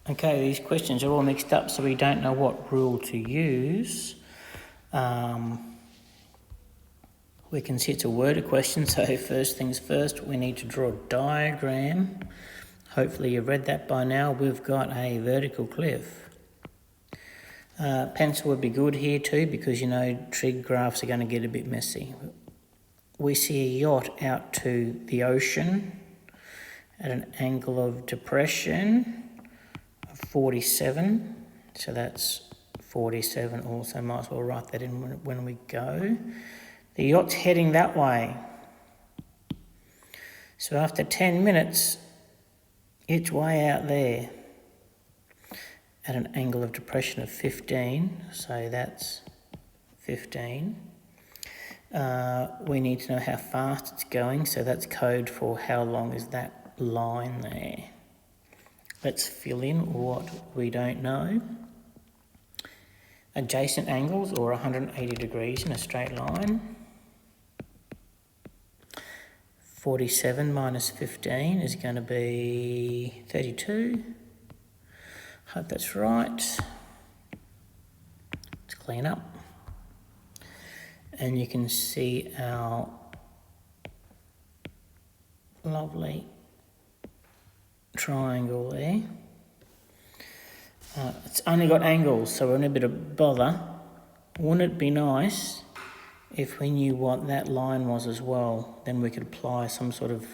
Okay, these questions are all mixed up, so we don't know what rule to use. We can see it's a worded question, so first things first, we need to draw a diagram. Hopefully you've read that by now. We've got a vertical cliff. Pencil would be good here too, because you know trig graphs are going to get a bit messy. We see a yacht out to the ocean at an angle of depression of 47. So that's 47 also. Might as well write that in when we go. The yacht's heading that way. So after 10 minutes, it's way out there at an angle of depression of 15. So that's 15. We need to know how fast it's going, so that's code for how long is that line there. Let's fill in what we don't know. Adjacent angles, or 180 degrees in a straight line. 47 minus 15 is going to be 32. Hope that's right. Let's clean up. And you can see our lovely triangle there. It's only got angles, so we're in a bit of bother. Wouldn't it be nice if we knew what that line was as well? Then we could apply some sort of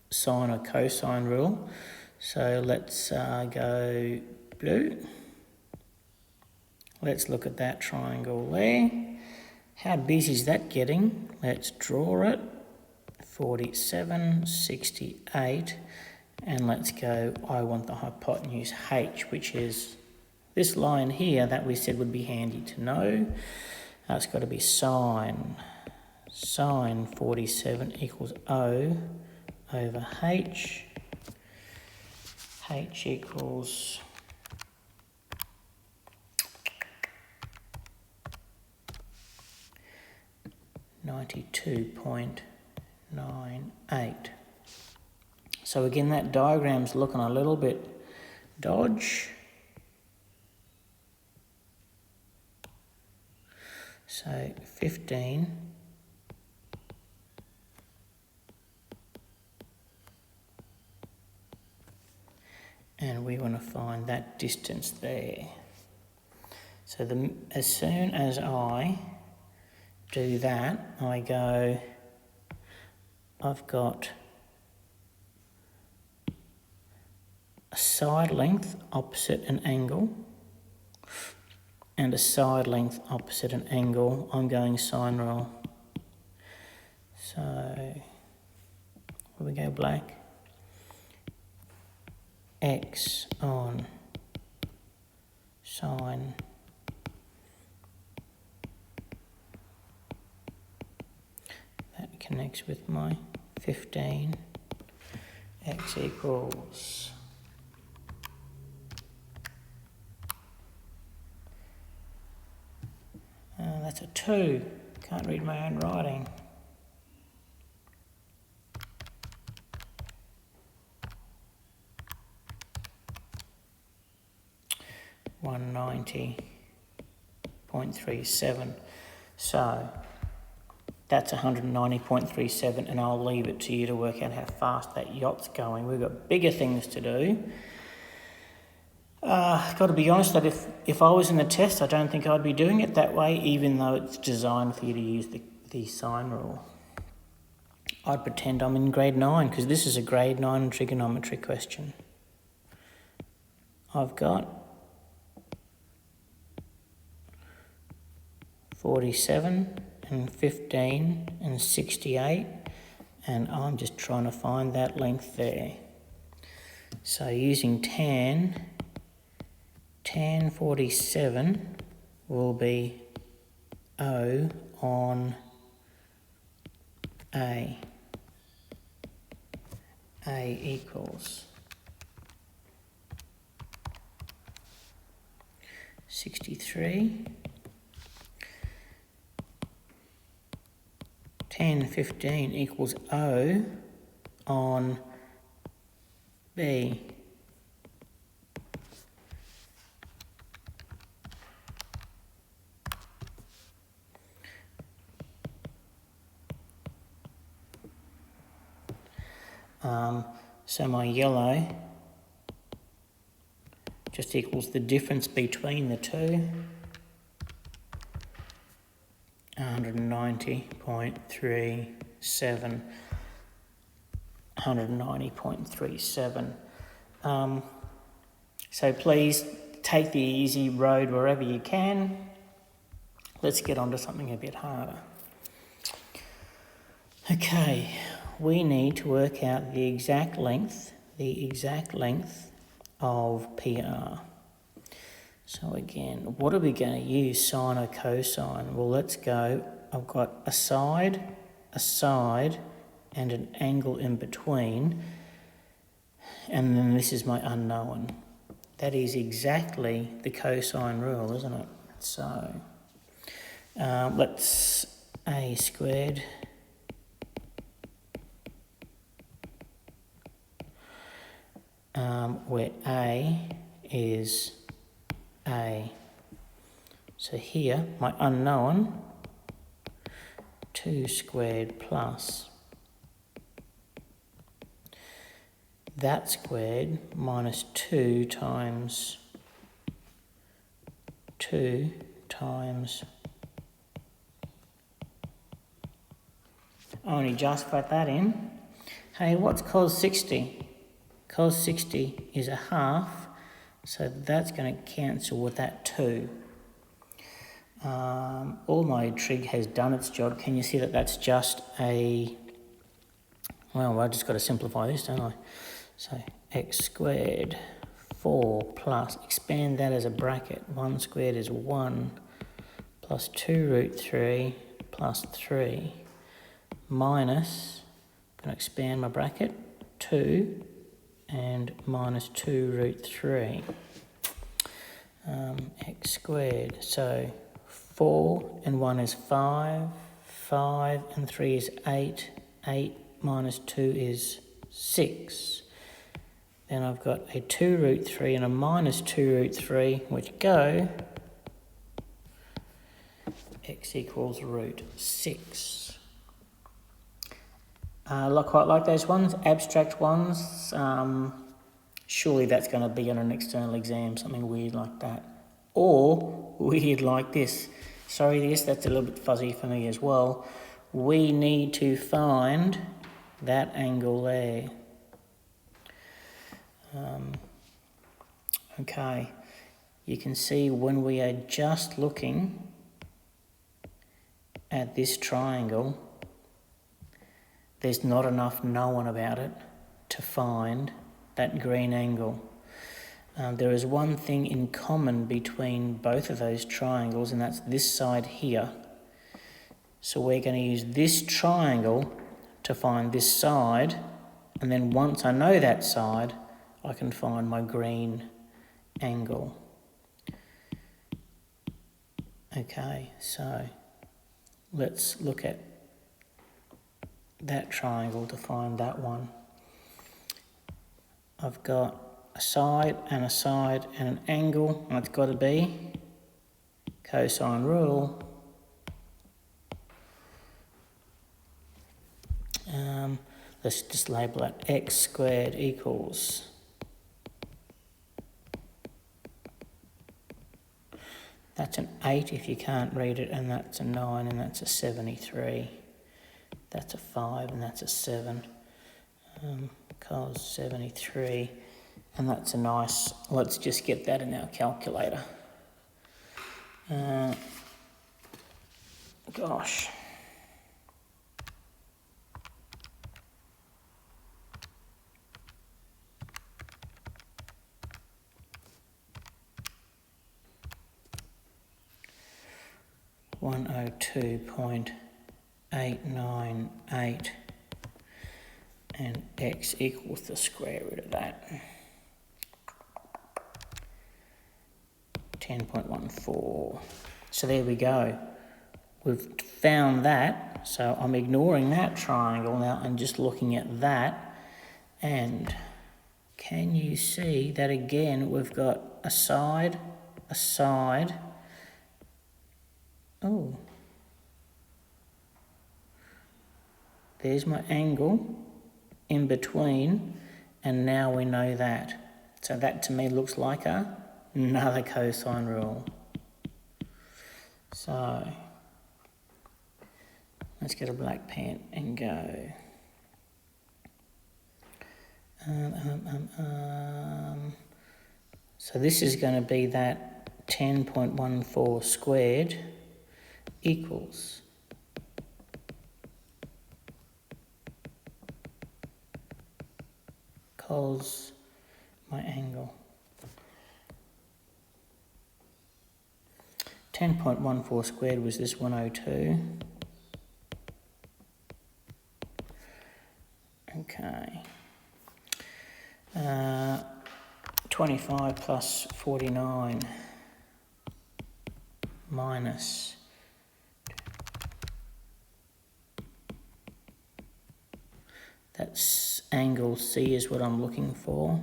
sine or cosine rule. So let's go blue. Let's look at that triangle there. How busy is that getting? Let's draw it. 47, 68. And let's go, I want the hypotenuse h, which is this line here that we said would be handy to know. It's got to be sine 47 equals O over h. H equals 92.98. So again, that diagram's looking a little bit dodge. So 15 and we want to find that distance there. So as soon as I do that, I go, I've got a side length opposite an angle and a side length opposite an angle. I'm going sine rule. So we go black. X on sine that connects with my 15. X equals that's a 2. Can't read my own writing. $190.37. So that's 190.37, and I'll leave it to you to work out how fast that yacht's going. We've got bigger things to do. Got to be honest that if I was in the test, I don't think I'd be doing it that way, even though it's designed for you to use the sine rule. I'd pretend I'm in grade 9, because this is a grade 9 trigonometry question. I've got 47 and 15 and 68, and I'm just trying to find that length there. So using tan 47 will be O on A. A equals 63. Tan 15 equals O on B. So my yellow just equals the difference between the two, 190.37, 190.37. So please take the easy road wherever you can. Let's get on to something a bit harder. Okay, we need to work out the exact length of PR. So again, what are we going to use, sine or cosine? Well, let's go. I've got a side, and an angle in between. And then this is my unknown. That is exactly the cosine rule, isn't it? So let's a squared where a is a. So here, my unknown, 2 squared plus that squared minus 2 times I only just put that in. Hey, what's cos 60? Cos 60 is a half, so that's going to cancel with that 2. All my trig has done its job. Can you see that that's just a... Well, I've just got to simplify this, don't I? So x squared 4 plus, expand that as a bracket. 1 squared is 1 plus 2 root 3 plus 3 minus, I'm going to expand my bracket, 2 and minus 2 root 3. X squared, so 4 and 1 is 5, 5 and 3 is 8, 8 minus 2 is 6. Then I've got a 2 root 3 and a minus 2 root 3, which go x equals root 6. Quite like those ones, abstract ones. Surely that's going to be on an external exam, something weird like that. Or weird like this. Sorry, that's a little bit fuzzy for me as well. We need to find that angle there. Okay, you can see when we are just looking at this triangle, there's not enough known about it to find that green angle. There is one thing in common between both of those triangles, and that's this side here. So we're going to use this triangle to find this side, and then once I know that side, I can find my green angle. Okay, so let's look at that triangle to find that one. I've got a side and an angle, and it's got to be cosine rule. Let's just label that x squared equals that's an 8 if you can't read it, and that's a 9, and that's a 73. That's a 5, and that's a 7. Cos 73, and that's a nice, let's just get that in our calculator. Gosh. $102.898, and x equals the square root of that. 10.14. So there we go. We've found that. So I'm ignoring that triangle now and just looking at that. And can you see that again? We've got a side. Oh. There's my angle. in between, and now we know that. So that to me looks like another cosine rule. So let's get a black pen and go. So this is going to be that 10.14 squared equals cos my angle. 10.14 squared was this 102. Okay. 25 plus 49 minus that's angle C is what I'm looking for.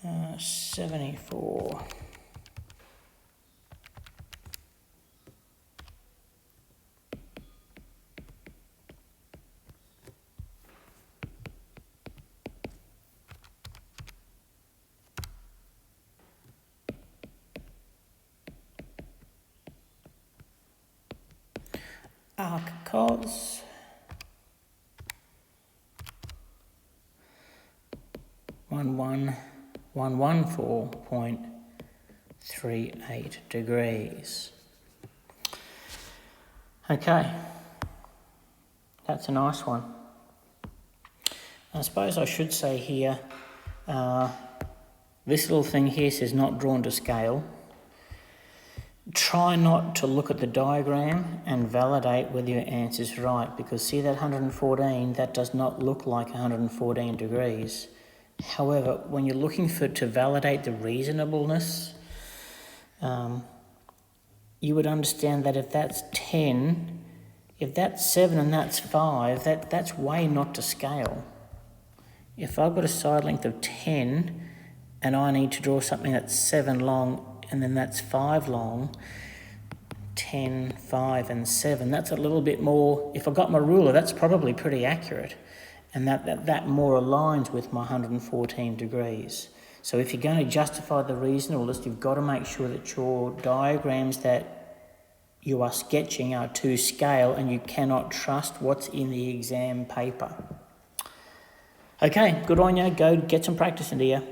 Uh, 74. Arc cos 114.38 degrees. Okay, that's a nice one. I suppose I should say here, this little thing here says not drawn to scale. Try not to look at the diagram and validate whether your answer's right, because see that 114, that does not look like 114 degrees. However, when you're looking to validate the reasonableness, you would understand that if that's 10, if that's 7 and that's 5, that's way not to scale. If I've got a side length of 10 and I need to draw something that's 7 long and then that's 5 long, 10, 5 and 7, that's a little bit more, if I got my ruler, that's probably pretty accurate. And that more aligns with my 114 degrees. So if you're going to justify the reasonableness, you've got to make sure that your diagrams that you are sketching are to scale and you cannot trust what's in the exam paper. Okay, good on you. Go get some practice into you.